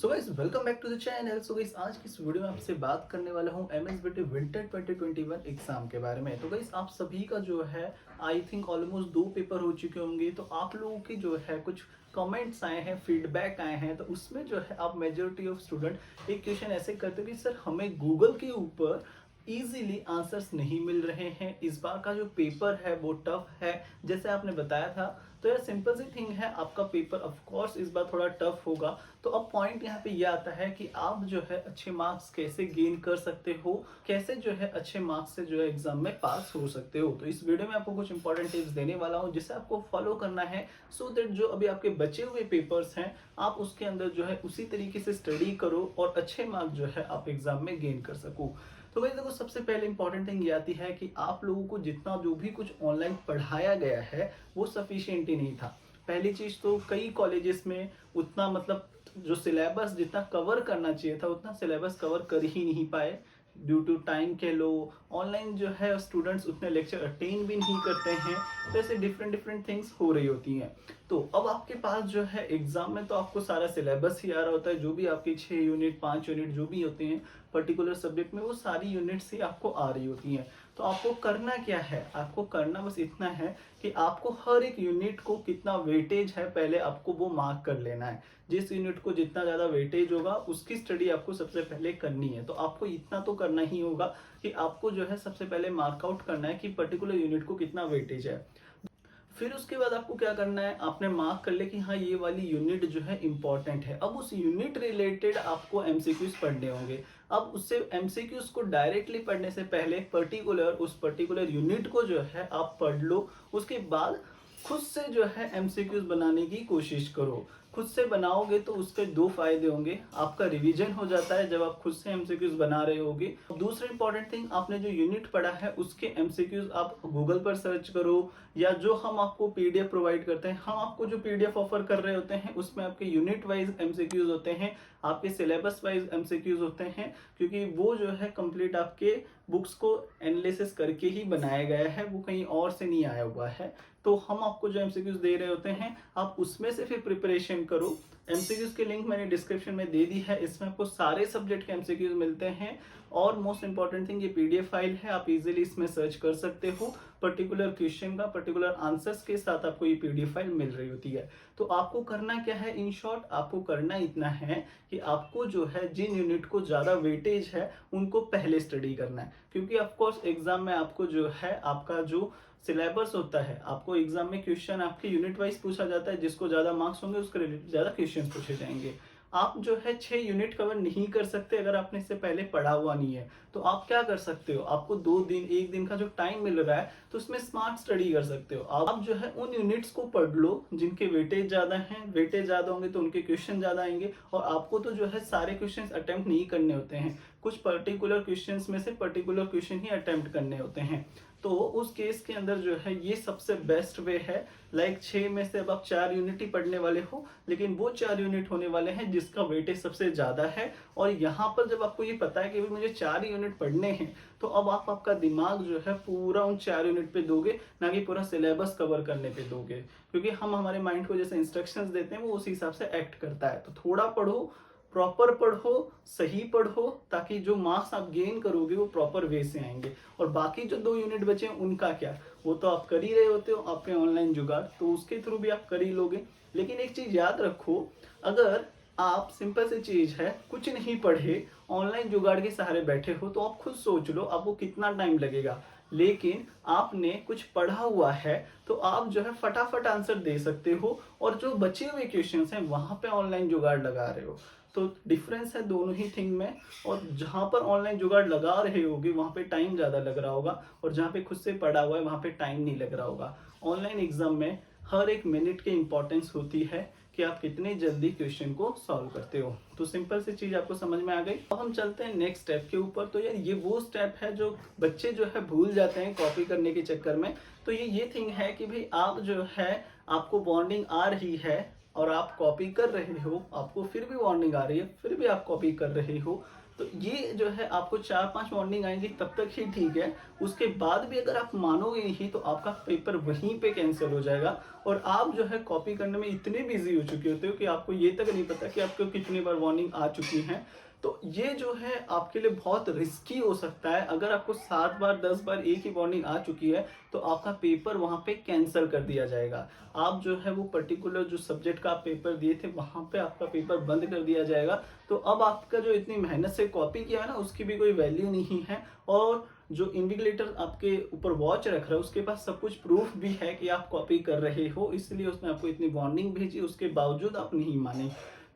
So guys welcome back to the channel. So guys आज की इस वीडियो में आपसे बात करने वाला हूँ एमएसबीटी विंटर 2021 एग्जाम के बारे में। तो गाइस आप सभी का जो है आई थिंक ऑलमोस्ट 2 पेपर हो चुके होंगे। तो आप लोगों की जो है कुछ कमेंट्स आए हैं, फीडबैक आए हैं, तो उसमें जो है आप मेजोरिटी ऑफ स्टूडेंट एक क्वेश्चन ऐसे करते हो कि सर हमें गूगल के ऊपर इजीली आंसर्स नहीं मिल रहे हैं, इस बार का जो पेपर है वो टफ है जैसे आपने बताया था। तो यार सिंपल सी थिंग है, आपका पेपर ऑफ कोर्स इस बार थोड़ा टफ होगा। तो अब पॉइंट यहाँ पे ये आता है कि आप जो है अच्छे मार्क्स कैसे गेन कर सकते हो, कैसे जो है अच्छे मार्क्स से जो है एग्जाम में पास हो सकते हो। तो इस वीडियो में आपको कुछ इंपॉर्टेंट टिप्स देने वाला हूँ जिसे आपको फॉलो करना है, सो दैट जो अभी आपके बचे हुए पेपर्स हैं आप उसके अंदर जो है उसी तरीके से स्टडी करो और अच्छे मार्क्स जो है आप एग्जाम में गेन कर सको। तो भाई देखो, सबसे पहले इंपॉर्टेंट थिंग ये आती है कि आप लोगों को जितना जो भी कुछ ऑनलाइन पढ़ाया गया है वो सफिशिएंट ही नहीं था। पहली चीज तो कई कॉलेजेस में उतना मतलब जो सिलेबस जितना कवर करना चाहिए था उतना सिलेबस कवर कर ही नहीं पाए। ड्यू टू टाइम के लो, ऑनलाइन जो है स्टूडेंट्स उतने लेक्चर अटेंड भी नहीं करते हैं। तो ऐसे डिफरेंट डिफरेंट थिंग्स हो रही होती हैं। तो अब आपके पास जो है एग्जाम में तो आपको सारा सिलेबस ही आ रहा होता है, जो भी आपके 6 यूनिट 5 यूनिट जो भी होते हैं पर्टिकुलर सब्जेक्ट में, वो सारी यूनिट्स ही आपको आ रही होती हैं। तो आपको करना क्या है, आपको करना बस इतना है कि आपको हर एक यूनिट को कितना वेटेज है पहले आपको वो मार्क कर लेना है। जिस यूनिट को जितना ज़्यादा वेटेज होगा उसकी स्टडी आपको सबसे पहले करनी है। तो आपको इतना तो करना ही होगा कि आपको जो है सबसे पहले मार्क आउट करना है कि पर्टिकुलर यूनिट को कितना वेटेज है। फिर उसके बाद आपको क्या करना है, आपने मार्क कर ले कि हाँ ये वाली यूनिट जो है इंपॉर्टेंट है। अब उस यूनिट रिलेटेड आपको एमसीक्यूज पढ़ने होंगे। अब उससे एमसीक्यूज को डायरेक्टली पढ़ने से पहले उस पर्टिकुलर यूनिट को जो है आप पढ़ लो। उसके बाद खुद से जो है एमसीक्यूज बनाने की कोशिश करो। खुद से बनाओगे तो उसके दो फायदे होंगे, आपका रिवीजन हो जाता है जब आप खुद से एमसीक्यूज बना रहे होगे। दूसरा इंपॉर्टेंट थिंग, आपने जो यूनिट पढ़ा है उसके एमसीक्यूज आप गूगल पर सर्च करो, या जो हम आपको पीडीएफ प्रोवाइड करते हैं, हम आपको जो पीडीएफ ऑफर कर रहे होते हैं उसमें आपके यूनिट वाइज एमसीक्यूज होते हैं, आपके सिलेबस वाइज एमसीक्यूज होते हैं, क्योंकि वो जो है कंप्लीट आपके बुक्स को एनालिसिस करके ही बनाया गया है, वो कहीं और से नहीं आया हुआ है। तो हम आपको जो एमसीक्यूज दे रहे होते हैं आप उसमें से फिर प्रिपरेशन करो। एमसीक्यूज की लिंक मैंने डिस्क्रिप्शन में दे दी है, इसमें आपको सारे सब्जेक्ट के एमसीक्यूज मिलते हैं। और मोस्ट इंपॉर्टेंट थिंग, ये पीडीएफ फाइल है, आप इजीली इसमें सर्च कर सकते हो। पर्टिकुलर क्वेश्चन का पर्टिकुलर आंसर्स के साथ आपको ये पीडीएफ फाइल मिल रही होती है। तो आपको करना क्या है, इन शॉर्ट आपको करना इतना है कि आपको जो है जिन यूनिट को ज़्यादा वेटेज है उनको पहले स्टडी करना है। क्योंकि ऑफकोर्स एग्जाम में आपको जो है आपका जो सिलेबस होता है, आपको एग्जाम में क्वेश्चन आपके यूनिट वाइज पूछा जाता है, जिसको ज़्यादा मार्क्स होंगे उसके रिलेटेड ज़्यादा क्वेश्चन पूछे जाएंगे। आप जो है 6 यूनिट कवर नहीं कर सकते अगर आपने इससे पहले पढ़ा हुआ नहीं है। तो आप क्या कर सकते हो, आपको 2 दिन 1 दिन का जो टाइम मिल रहा है तो उसमें स्मार्ट स्टडी कर सकते हो। आप जो है उन यूनिट्स को पढ़ लो जिनके वेटेज ज़्यादा हैं, वेटेज ज़्यादा होंगे तो उनके क्वेश्चन ज़्यादा आएंगे। और आपको तो जो है सारे क्वेश्चन अटेम्प्ट नहीं करने होते हैं, कुछ पर्टिकुलर क्वेश्चन में से पर्टिकुलर क्वेश्चन ही अटेम्प्ट करने होते हैं। तो उस केस के अंदर जो है ये सबसे बेस्ट वे है। लाइक 6 में से अब आप 4 यूनिट ही पढ़ने वाले हो, लेकिन वो 4 यूनिट होने वाले हैं जिसका वेटेज सबसे ज़्यादा है। और यहाँ पर जब आपको ये पता है कि भाई मुझे 4 यूनिट पढ़ने हैं, तो अब आप आपका दिमाग जो है पूरा उन 4 यूनिट पे दोगे, ना कि पूरा सिलेबस कवर करने पे दोगे। क्योंकि हम हमारे माइंड को जैसे इंस्ट्रक्शंस देते हैं वो उस हिसाब से एक्ट करता है। तो थोड़ा पढ़ो, प्रॉपर पढ़ो, सही पढ़ो, ताकि जो मार्क्स आप गेन करोगे वो प्रॉपर वे से आएंगे। और बाकी जो 2 यूनिट बचे हैं उनका क्या, वो तो आप कर ही रहे होते हो आपके ऑनलाइन जुगाड़, तो उसके थ्रू भी आप कर ही लोगे। लेकिन एक चीज याद रखो, अगर आप सिंपल सी चीज है कुछ नहीं पढ़े ऑनलाइन जुगाड़ के सहारे बैठे हो, तो आप खुद सोच लो आपको कितना टाइम लगेगा। लेकिन आपने कुछ पढ़ा हुआ है तो आप जो है फटाफट आंसर दे सकते हो, और जो बचे हुए क्वेश्चंस हैं वहां पे ऑनलाइन जुगाड़ लगा रहे हो। तो डिफरेंस है दोनों ही थिंग में। और जहाँ पर ऑनलाइन जुगाड़ लगा रहे होगे वहाँ पे टाइम ज़्यादा लग रहा होगा, और जहाँ पे खुद से पढ़ा हुआ है वहाँ पे टाइम नहीं लग रहा होगा। ऑनलाइन एग्जाम में हर एक मिनट की इंपॉर्टेंस होती है कि आप कितने जल्दी क्वेश्चन को सॉल्व करते हो। तो सिंपल सी चीज़ आपको समझ में आ गई। अब हम चलते हैं नेक्स्ट स्टेप के ऊपर। तो यार ये वो स्टेप है जो बच्चे जो है भूल जाते हैं कॉपी करने के चक्कर में। तो ये थिंग है कि भाई आप जो है आपको वार्निंग आ रही है और आप कॉपी कर रहे हो, आपको फिर भी वार्निंग आ रही है, फिर भी आप कॉपी कर रहे हो, तो ये जो है आपको 4-5 वार्निंग आएंगी तब तक ही ठीक है। उसके बाद भी अगर आप मानोगे नहीं तो आपका पेपर वहीं पे कैंसिल हो जाएगा और आप जो है कॉपी करने में इतने बिजी हो चुके होते हो कि आपको ये तक नहीं पता कि आपको कितनी बार वार्निंग आ चुकी है। तो ये जो है आपके लिए बहुत रिस्की हो सकता है। अगर आपको 7 बार 10 बार एक ही वार्निंग आ चुकी है तो आपका पेपर वहां पे कैंसिल कर दिया जाएगा। आप जो है वो पर्टिकुलर जो सब्जेक्ट का आप पेपर दिए थे वहां पे आपका पेपर बंद कर दिया जाएगा। तो अब आपका जो इतनी मेहनत से कॉपी किया है ना उसकी भी कोई वैल्यू नहीं है। और जो इन्विजिलेटर आपके ऊपर वॉच रख रहा है उसके पास सब कुछ प्रूफ भी है कि आप कॉपी कर रहे हो, इसलिए उसने आपको इतनी वार्निंग भेजी, उसके बावजूद आप नहीं माने।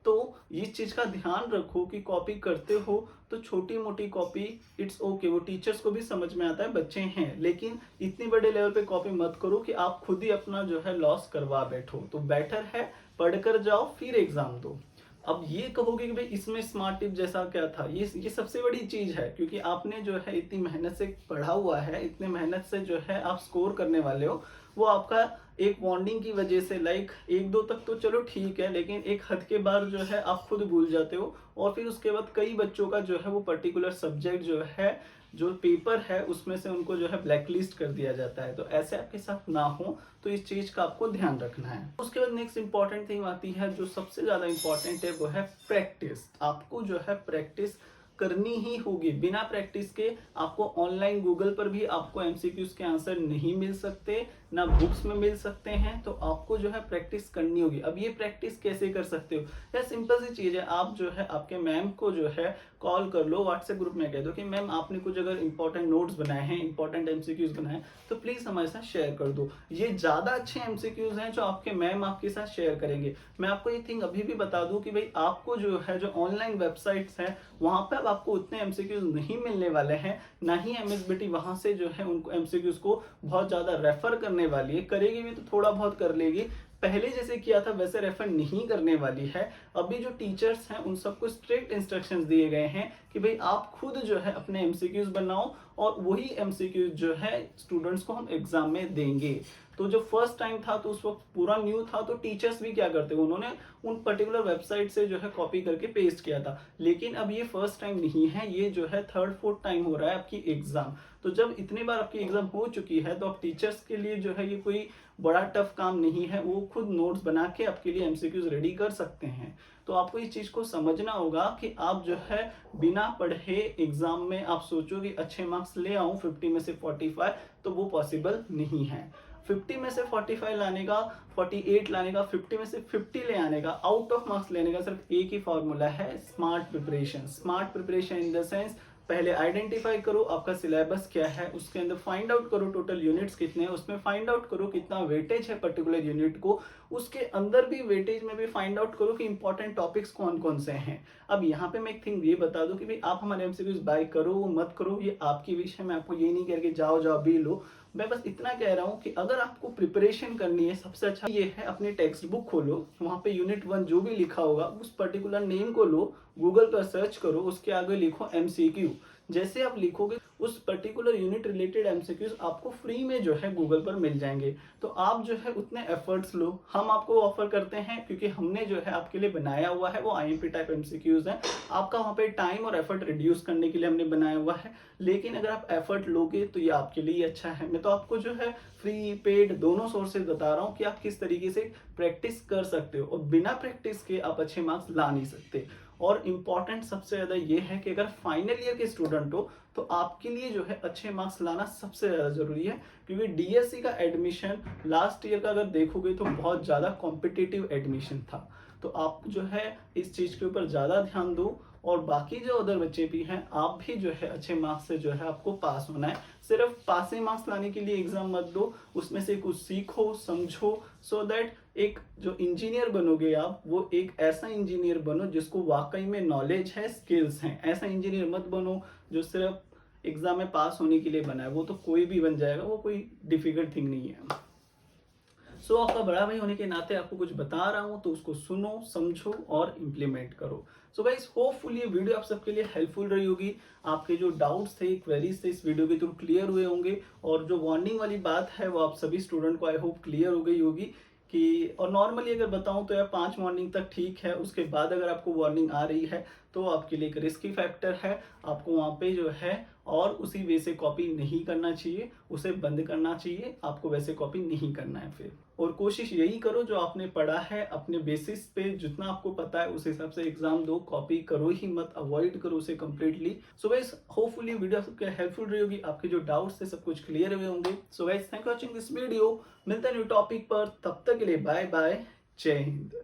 तो इस चीज का ध्यान रखो कि कॉपी करते हो तो छोटी मोटी कॉपी इट्स ओके, वो टीचर्स को भी समझ में आता है, बच्चे हैं, लेकिन इतनी बड़े लेवल पे कॉपी मत करो कि आप खुद ही अपना जो है लॉस करवा बैठो। तो बेटर है पढ़कर जाओ फिर एग्जाम दो। अब ये कहोगे कि भाई इसमें स्मार्ट टिप जैसा क्या था, ये सबसे बड़ी चीज है, क्योंकि आपने जो है इतनी मेहनत से पढ़ा हुआ है, इतने मेहनत से जो है आप स्कोर करने वाले हो, वो आपका एक वार्निंग की वजह से लाइक 1-2 तक तो चलो ठीक है, लेकिन एक हद के बाद जो है आप खुद भूल जाते हो और फिर उसके बाद कई बच्चों का जो है वो पर्टिकुलर सब्जेक्ट जो है जो पेपर है उसमें से उनको जो है ब्लैकलिस्ट कर दिया जाता है। तो ऐसे आपके साथ ना हो, तो इस चीज का आपको ध्यान रखना है। उसके बाद नेक्स्ट इंपॉर्टेंट थिंग आती है जो सबसे ज्यादा इंपॉर्टेंट है, वो है प्रैक्टिस। आपको जो है प्रैक्टिस करनी ही होगी। बिना प्रैक्टिस के आपको ऑनलाइन गूगल पर भी आपको एमसीक्यूज के आंसर नहीं मिल सकते, ना बुक्स में मिल सकते हैं। तो आपको जो है प्रैक्टिस करनी होगी। अब ये प्रैक्टिस कैसे कर सकते हो? यह सिंपल सी चीज है, आप जो है आपके मैम को जो है कॉल कर लो, व्हाट्सएप ग्रुप में कह दो कि मैम आपने कुछ अगर इंपॉर्टेंट नोट्स बनाए हैं, इंपॉर्टेंट एमसीक्यूज बनाए तो प्लीज हमारे साथ शेयर कर दो। ये ज्यादा अच्छे एमसीक्यूज हैं जो आपके मैम आपके साथ शेयर करेंगे। मैं आपको एक थिंग अभी भी बता दूं कि भाई आपको जो है जो ऑनलाइन वेबसाइट्स हैं वहां पर अब आपको उतने एमसीक्यूज नहीं मिलने वाले हैं, ना ही एमएसबीटी वहां से जो है उनको एमसीक्यूज को बहुत ज्यादा रेफर करने वाली है। करेगी भी तो थोड़ा बहुत कर लेगी, पहले जैसे किया था वैसे रेफर नहीं करने वाली है। अभी जो टीचर्स हैं उन सबको स्ट्रिक्ट इंस्ट्रक्शंस दिए गए हैं कि भाई आप खुद जो है अपने एमसीक्यूज बनाओ और वही एमसीक्यूज जो है स्टूडेंट्स को हम एग्जाम में देंगे। तो जो फर्स्ट टाइम था तो उस वक्त पूरा न्यू था, तो टीचर्स भी क्या करते, उन्होंने उन पर्टिकुलर वेबसाइट से जो है कॉपी करके पेस्ट किया था। लेकिन अब ये फर्स्ट टाइम नहीं है, ये जो है 3rd-4th टाइम हो रहा है आपकी एग्जाम। तो जब इतने बार आपकी एग्जाम हो चुकी है तो अब टीचर्स के लिए जो है ये कोई बड़ा टफ काम नहीं है, वो खुद नोट्स बना के आपके लिए एमसीक्यूज रेडी कर सकते हैं। तो आपको इस चीज को समझना होगा कि आप जो है बिना पढ़े एग्जाम में आप सोचो कि अच्छे मार्क्स ले आऊं 50 में से 45, तो वो पॉसिबल नहीं है। 50 में से 45 लाने का, 48 लाने का, 50 में से 50 ले आने का, आउट ऑफ मार्क्स लेने का सिर्फ एक ही फॉर्मूला है, smart preparation. Smart preparation in the sense, पहले आइडेंटिफाई करो आपका सिलेबस क्या है, उसके अंदर फाइंड आउट करो टोटल यूनिट्स कितने हैं, उसमें फाइंड आउट करो कितना वेटेज है पर्टिकुलर यूनिट को, उसके अंदर भी वेटेज में भी फाइंड आउट करो कि इंपॉर्टेंट टॉपिक्स कौन कौन से हैं। अब यहाँ पे मैं एक थिंग ये बता दूं कि भाई आप हमारे एमसीक्यूज बाय करो मत करो ये आपकी विश है, मैं आपको ये नहीं कह के जाओ जाओ भी लो। मैं बस इतना कह रहा हूँ कि अगर आपको प्रिपरेशन करनी है सबसे अच्छा ये है, अपनी टेक्स्ट बुक खोलो, वहां पे यूनिट 1 जो भी लिखा होगा उस पर्टिकुलर नेम को लो, गूगल पर सर्च करो, उसके आगे लिखो एमसीक्यू। जैसे आप लिखोगे उस पर्टिकुलर यूनिट रिलेटेड एमसीक्यूज आपको फ्री में जो है गूगल पर मिल जाएंगे। तो आप जो है उतने एफर्ट्स लो, हम आपको ऑफर करते हैं क्योंकि हमने जो है आपके लिए बनाया हुआ है वो आईएमपी टाइप एमसीक्यूज है। आपका वहाँ पे टाइम और एफर्ट रिड्यूस करने के लिए हमने बनाया हुआ है, लेकिन अगर आप एफर्ट लोगे तो ये आपके लिए अच्छा है। मैं तो आपको जो है फ्री पेड दोनों सोर्सेज बता रहा हूँ कि आप किस तरीके से प्रैक्टिस कर सकते हो, और बिना प्रैक्टिस के आप अच्छे मार्क्स ला नहीं सकते। और इम्पॉर्टेंट सबसे ज्यादा ये है कि अगर फाइनल ईयर के स्टूडेंट हो तो आपके लिए जो है अच्छे मार्क्स लाना सबसे ज्यादा जरूरी है, क्योंकि डीएससी का एडमिशन लास्ट ईयर का अगर देखोगे तो बहुत ज्यादा कॉम्पिटिटिव एडमिशन था। तो आप जो है इस चीज के ऊपर ज्यादा ध्यान दो, और बाकी जो अदर बच्चे भी हैं आप भी जो है अच्छे मार्क्स से जो है आपको पास होना है। सिर्फ पासिंग मार्क्स लाने के लिए एग्जाम मत दो, उसमें से कुछ सीखो समझो, सो दैट एक जो इंजीनियर बनोगे आप वो एक ऐसा इंजीनियर बनो जिसको वाकई में नॉलेज है, स्किल्स हैं। ऐसा इंजीनियर मत बनो जो सिर्फ एग्जाम में पास होने के लिए बना है, वो तो कोई भी बन जाएगा, वो कोई डिफिकल्ट थिंग नहीं है। सो आपका बड़ा भाई होने के नाते आपको कुछ बता रहा हूं तो उसको सुनो समझो और इम्प्लीमेंट करो। सो गाइस होपफुली ये वीडियो आप सबके लिए हेल्पफुल रही होगी। आपके जो डाउट्स थे, क्वेरीज थे इस वीडियो के थ्रू क्लियर हुए होंगे, और जो वार्निंग वाली बात है वो आप सभी स्टूडेंट को आई होप क्लियर हो गई होगी कि और नॉर्मली अगर बताऊं तो यार 5 मॉर्निंग तक ठीक है, उसके बाद अगर आपको वार्निंग आ रही है तो आपके लिए एक रिस्की फैक्टर है। आपको वहाँ पे जो है और उसी वे से कॉपी नहीं करना चाहिए, उसे बंद करना चाहिए, आपको वैसे कॉपी नहीं करना है फिर। और कोशिश यही करो जो आपने पढ़ा है अपने बेसिस पे जितना आपको पता है उस हिसाब से एग्जाम दो, कॉपी करो ही मत, अवॉइड करो उसे completely. So guys hopefully video आपके हेल्पफुल रही होगी, आपके जो डाउट्स थे सब कुछ क्लियर हुए होंगे। So guys thank you watching this video, मिलते हैं न्यू टॉपिक पर, तब तक के लिए बाय बाय, जय हिंद।